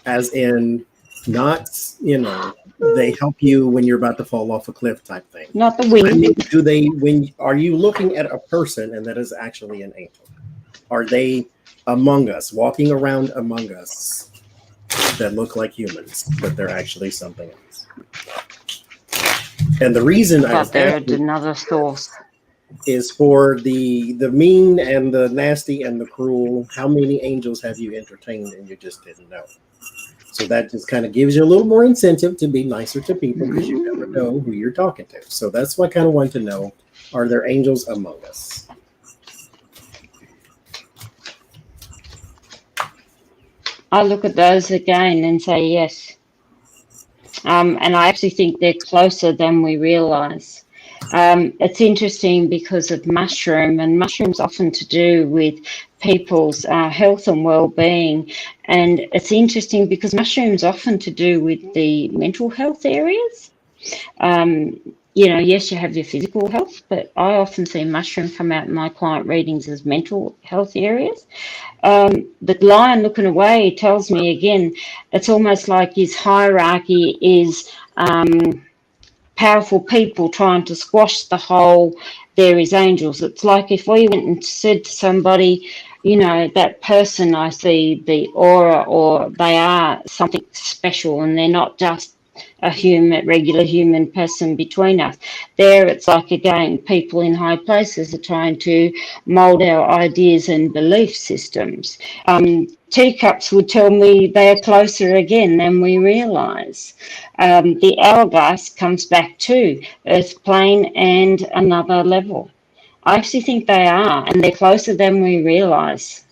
As in, not they help you when you're about to fall off a cliff type thing. Not the I wind. mean, are you looking at a person and that is actually an angel? Are they among us, walking around among us that look like humans, but they're actually something else? And the reason I was But asking there's another source. is for the mean and the nasty and the cruel. How many angels have you entertained and you just didn't know? So that just kind of gives you a little more incentive to be nicer to people because you never know who you're talking to. So that's what I kind of want to know. Are there angels among us? I look at those again and say yes. And I actually think they're closer than we realize. It's interesting because of mushroom, and mushrooms often to do with people's health and well-being. And it's interesting because mushrooms often to do with the mental health areas. Yes, you have your physical health, but I often see mushrooms come out in my client readings as mental health areas. The lion looking away tells me again, it's almost like his hierarchy is powerful people trying to squash the whole, there is angels. It's like if we went and said to somebody, that person, I see the aura, or they are something special and they're not just a regular human person between us. There it's like, again, people in high places are trying to mould our ideas and belief systems. Teacups would tell me they are closer again than we realise. The hourglass comes back to earth plane and another level. I actually think they are, and they're closer than we realise.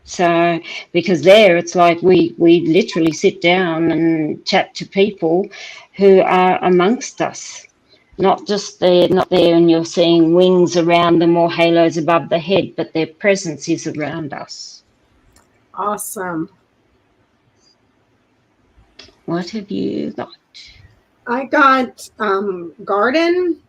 So, because there it's like we literally sit down and chat to people who are amongst us. Not there and you're seeing wings around them or halos above the head, but their presence is around us. Awesome. What have you got? I got garden,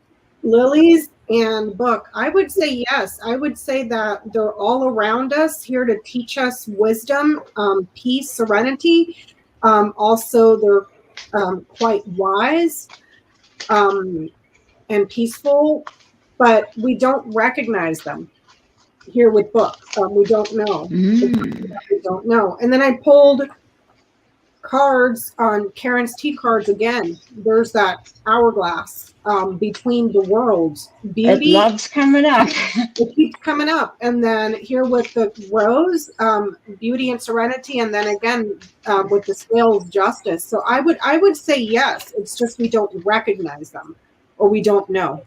lilies, and book. I would say yes. I would say that they're all around us, here to teach us wisdom, peace, serenity. Also, they're quite wise and peaceful, but we don't recognize them here with book. We don't know. We don't know. And then I pulled cards on Karen's tea cards again. There's that hourglass between the worlds. Beauty. It loves coming up. It keeps coming up. And then here with the rose, beauty and serenity, and then again with the scales, justice. So I would say yes. It's just we don't recognize them, or we don't know.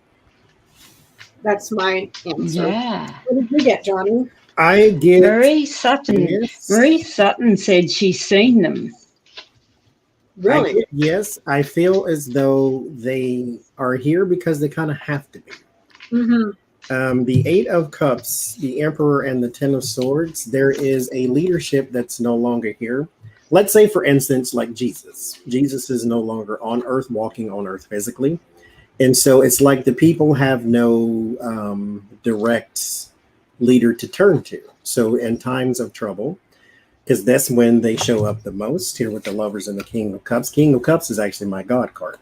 That's my answer. Yeah. What did you get, Johnny? I get Marie Sutton. yes. Marie Sutton said she's seen them. Really? Yes, I feel as though they are here because they kind of have to be. The Eight of Cups, the Emperor, and the Ten of Swords, there is a leadership that's no longer here. Let's say, for instance, like Jesus. Jesus is no longer on earth, walking on earth physically. And so it's like the people have no direct leader to turn to. So in times of trouble, because that's when they show up the most, here with the Lovers and the King of Cups. King of Cups is actually my God card.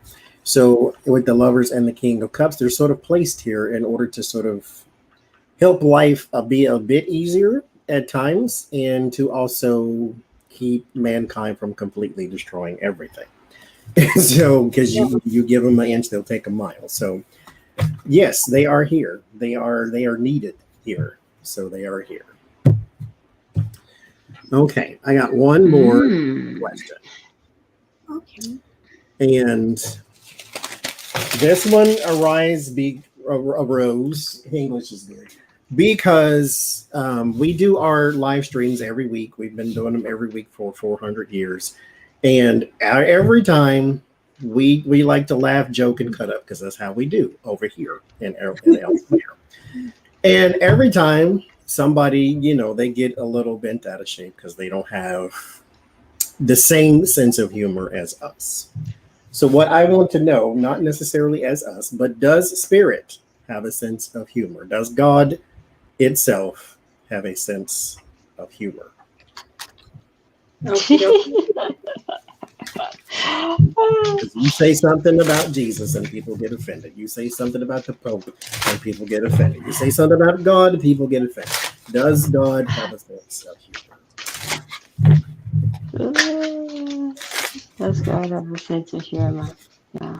So with the Lovers and the King of Cups, they're sort of placed here in order to sort of help life be a bit easier at times, and to also keep mankind from completely destroying everything. So because you give them an inch, they'll take a mile. So yes, they are here. They are needed here. So they are here. Okay, I got one more Mm. question. Okay. And this one arose, English is good, because we do our live streams every week. We've been doing them every week for 400 years. And every time we like to laugh, joke, and cut up because that's how we do over here and elsewhere. And every time somebody, they get a little bent out of shape because they don't have the same sense of humor as us. So, what I want to know, not necessarily as us, but does spirit have a sense of humor? Does God itself have a sense of humor? Okay. Because you say something about Jesus and people get offended. You say something about the Pope and people get offended. You say something about God and people get offended. Does God have a sense of humor? Does God have a sense of humor? No.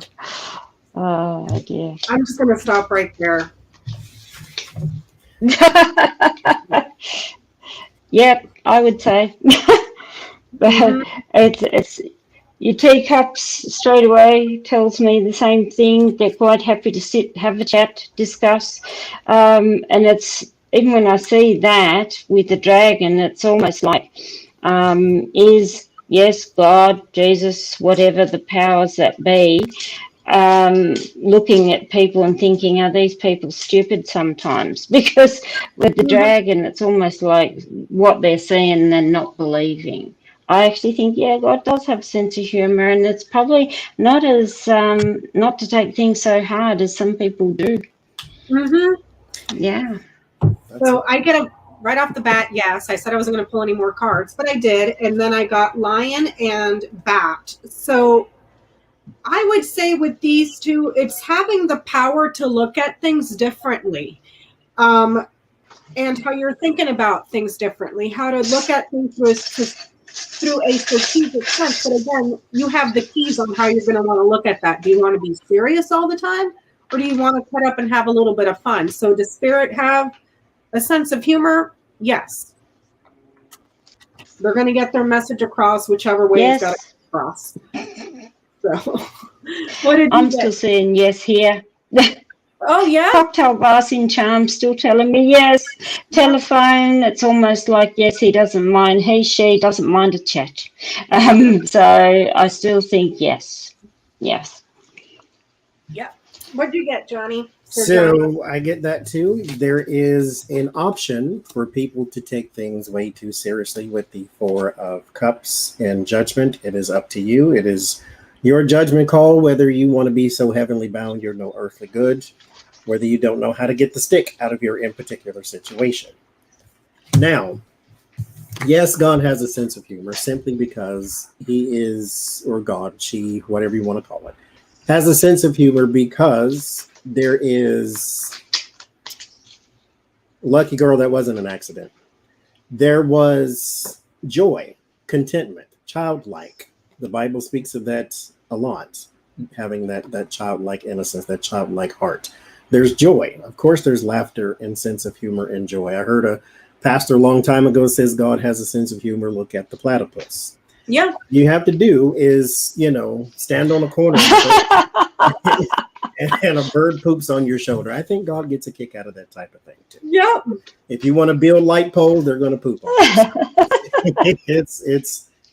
Oh dear. I'm just going to stop right there. Yep, I would say. But Mhm. it's your teacups straight away tells me the same thing. They're quite happy to sit, have a chat, discuss, and it's even when I see that with the dragon, it's almost like is yes God, Jesus, whatever the powers that be, looking at people and thinking, are these people stupid sometimes? Because with the Mhm. dragon, it's almost like what they're seeing and not believing. I actually think, yeah, God does have a sense of humor, and it's probably not as not to take things so hard as some people do. Mhm. Yeah. That's So I get a right off the bat. Yes, I said I wasn't going to pull any more cards, but I did, and then I got lion and bat. So I would say with these two, it's having the power to look at things differently. And how you're thinking about things differently, how to look at things through a strategic sense. But again, you have the keys on how you're going to want to look at that. Do you want to be serious all the time? Or do you want to cut up and have a little bit of fun? So does spirit have a sense of humor? Yes. They're going to get their message across whichever way it's got to Yes. come across. So what did I'm you still get? saying yes here. Oh, yeah? Cocktail glass in charm still telling me yes. Yeah. Telephone, it's almost like yes, he doesn't mind. He, she doesn't mind a chat. So I still think yes. Yes. Yeah. What did you get, Johnny? Sir Johnny? So I get that too. There is an option for people to take things way too seriously with the Four of Cups and Judgment. It is up to you. It is your judgment call whether you want to be so heavenly bound you're no earthly good, whether you don't know how to get the stick out of your in particular situation. Now, yes, God has a sense of humor simply because he is, or God, she, whatever you want to call it, has a sense of humor because there is lucky girl, that wasn't an accident. There was joy, contentment, childlike. The Bible speaks of that a lot, having that childlike innocence, that childlike heart. There's joy. Of course, there's laughter and sense of humor and joy. I heard a pastor a long time ago says God has a sense of humor. Look at the platypus. Yeah. You have to do is, stand on a corner and a bird poops on your shoulder. I think God gets a kick out of that type of thing too. Yeah. If you want to build light poles, they're going to poop on you.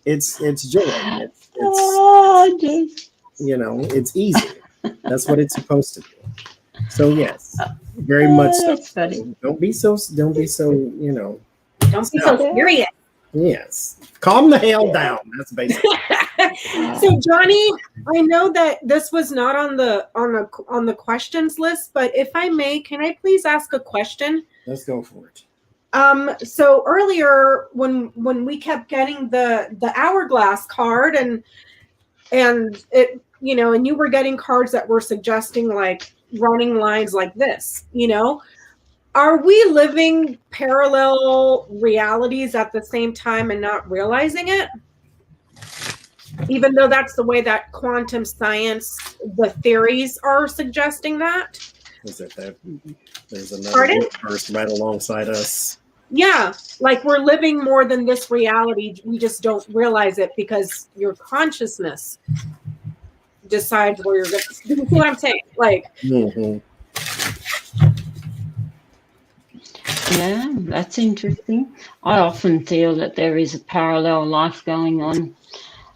It's joy. Oh, jeez. It's easy. That's what it's supposed to do. So yes, very much so. That's funny. Don't be so. Don't be so serious. Yes, calm the hell down. That's basically. So Johnny, I know that this was not on the questions list, but if I may, can I please ask a question? Let's go for it. So earlier when we kept getting the hourglass card and it, and you were getting cards that were suggesting like running lines like this, are we living parallel realities at the same time and not realizing it? Even though that's the way that quantum science, the theories are suggesting that. Is it that there's another Pardon? universe right alongside us? Yeah, like we're living more than this reality. We just don't realize it because your consciousness decides where you're going. You see what I'm saying? Like, Mhm. Yeah, that's interesting. I often feel that there is a parallel life going on.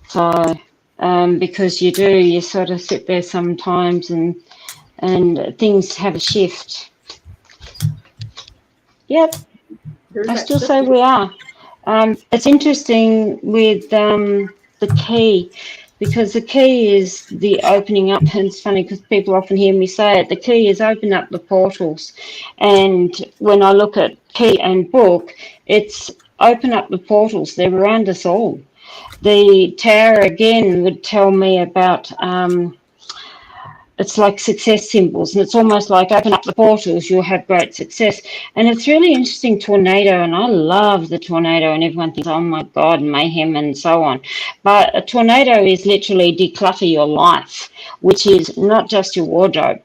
So, because you sort of sit there sometimes and things have a shift. Yep, there's I that still shift. say we are. It's interesting with the key, because the key is the opening up, and it's funny because people often hear me say it. The key is open up the portals, and when I look at key and book, it's open up the portals. They're around us all. The tower again would tell me about. It's like success symbols, and it's almost like open up the portals, you'll have great success. And it's really interesting, tornado, and I love the tornado, and everyone thinks, oh my god, mayhem and so on. But a tornado is literally declutter your life, which is not just your wardrobe.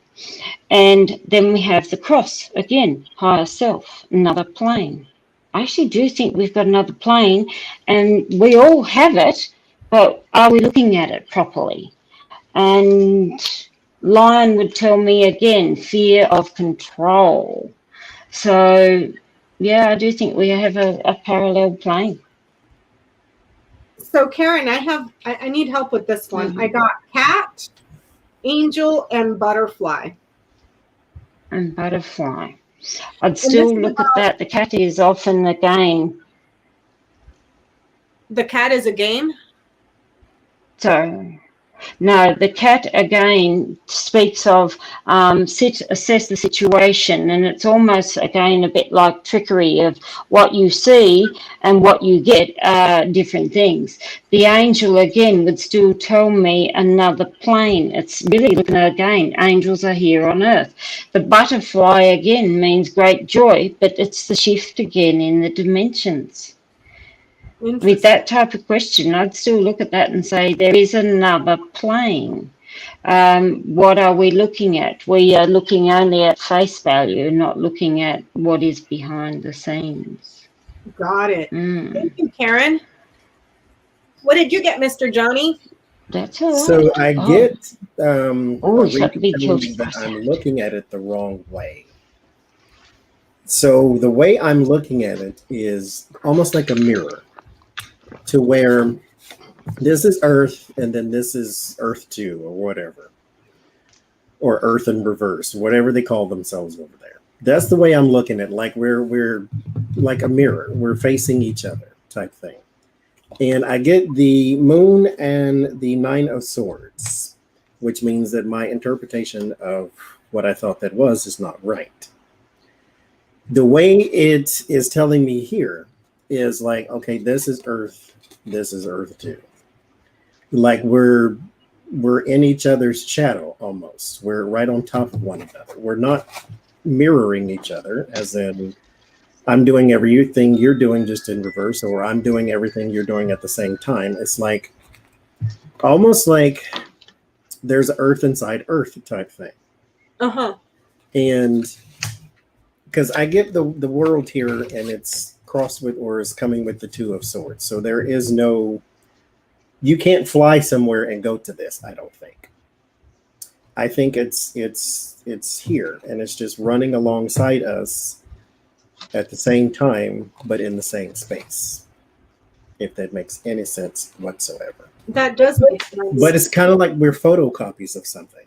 And then we have the cross again, higher self, another plane. I actually do think we've got another plane, and we all have it, but are we looking at it properly? And Lion would tell me again, fear of control. So, yeah, I do think we have a parallel plane. So, Karen, I need help with this one. I Mm-hmm. got cat, angel, and butterfly. And butterfly. I'd And this still is look at about that. The cat is often again. the cat is a game. So no, the cat again speaks of assess the situation, and it's almost again a bit like trickery of what you see and what you get are different things. The angel again would still tell me another plane. It's really looking at again, angels are here on earth. The butterfly again means great joy, but it's the shift again in the dimensions. With Interesting. that type of question, I'd still look at that and say there is another plane. What are we looking at? We are looking only at face value, not looking at what is behind the scenes. Got it. Thank Mm, you, Karen. What did you get, Mr. Johnny? that's all So right. I Oh, get oh, a it's got the reading big telling guilty me that process. I'm looking at it the wrong way. So the way I'm looking at it is almost like a mirror, to where this is Earth and then this is Earth 2 or whatever, or Earth in reverse, whatever they call themselves over there. That's the way I'm looking at it, like we're like a mirror. We're facing each other type thing. And I get the moon and the nine of swords, which means that my interpretation of what I thought that was is not right. The way it is telling me here is like, okay, this is Earth too. Like we're in each other's shadow almost. We're right on top of one another. We're not mirroring each other, as in I'm doing everything you're doing just in reverse, or I'm doing everything you're doing at the same time. It's like almost like there's Earth inside Earth type thing. Uh huh. And because I get the world here and it's crossed with or is coming with the two of swords. So there is no, you can't fly somewhere and go to this, I don't think. I think it's here and it's just running alongside us at the same time, but in the same space, if that makes any sense whatsoever. That does make sense. But it's kind of like we're photocopies of something.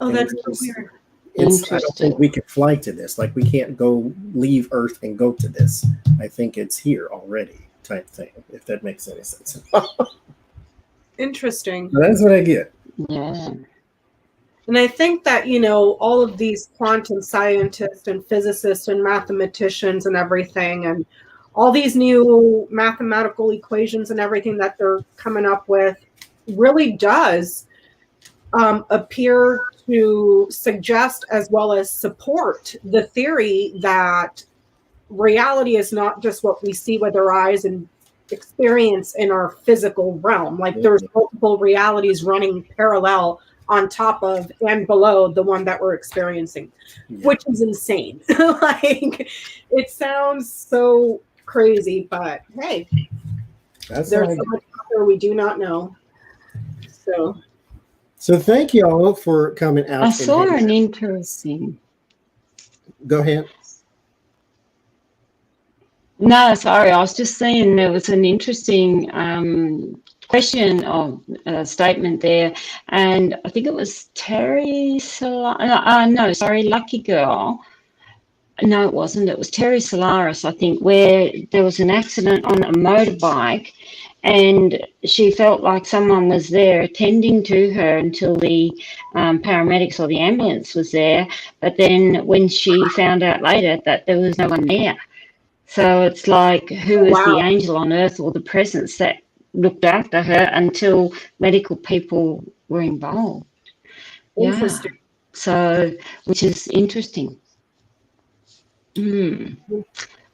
Oh, And that's it's so just, weird. I don't think Interesting. we can fly to this. Like we can't go leave Earth and go to this. I think it's here already type thing, if that makes any sense. Interesting. That's what I get. Yeah. And I think that, you know, all of these quantum scientists and physicists and mathematicians and everything, and all these new mathematical equations and everything that they're coming up with really does appear to suggest as well as support the theory that reality is not just what we see with our eyes and experience in our physical realm. Like there's multiple realities running parallel on top of and below the one that we're experiencing, which is insane. Like, it sounds so crazy, but hey, That's there's right. so much out there we do not know. So thank you all for coming out. I And saw hanging an out. interesting. Go ahead. No, sorry, I was just saying there was an interesting question or statement there, and I think it was Terry no, sorry, Lucky Girl. No, it wasn't. It was Terry Solaris, I think, where there was an accident on a motorbike, and she felt like someone was there attending to her until the paramedics or the ambulance was there. But then when she found out later that there was no one there, so it's like, who is the Wow, angel on earth or the presence that looked after her until medical people were involved? Yeah. interesting. So, which is interesting. So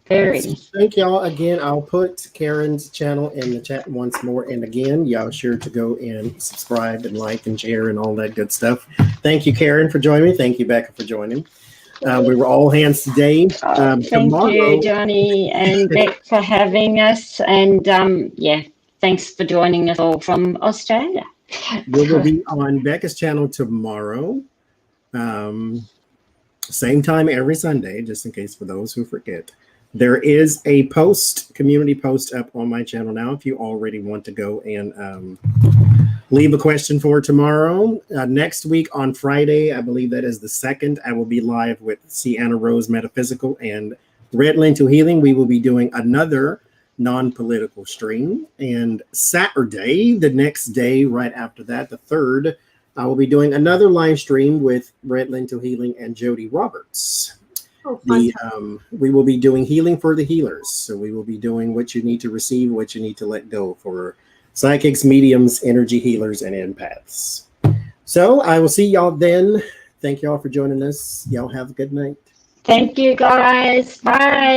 Very. thank y'all again. I'll put Karen's channel in the chat once more. And again, y'all sure to go and subscribe and like and share and all that good stuff. Thank you, Karen, for joining me. Thank you, Becca, for joining. We were all hands today. Thank you, Tomorrow, Johnny and Beck, for having us. And yeah, thanks for joining us all from Australia. we will be on Becca's channel tomorrow. Same time every Sunday, just in case for those who forget. There is a community post up on my channel now if you already want to go and leave a question for tomorrow. Next week on Friday, I believe that is the 2nd, I will be live with Sienna Rose Metaphysical and Red Lentil Healing. We will be doing another non-political stream. And Saturday, the next day, right after that, the 3rd, I will be doing another live stream with Red Lentil Healing and Jody Roberts. Oh, fun We will be doing healing for the healers. So we will be doing what you need to receive, what you need to let go for psychics, mediums, energy healers, and empaths. So I will see y'all then. Thank y'all for joining us. Y'all have a good night. Thank you, guys. Bye.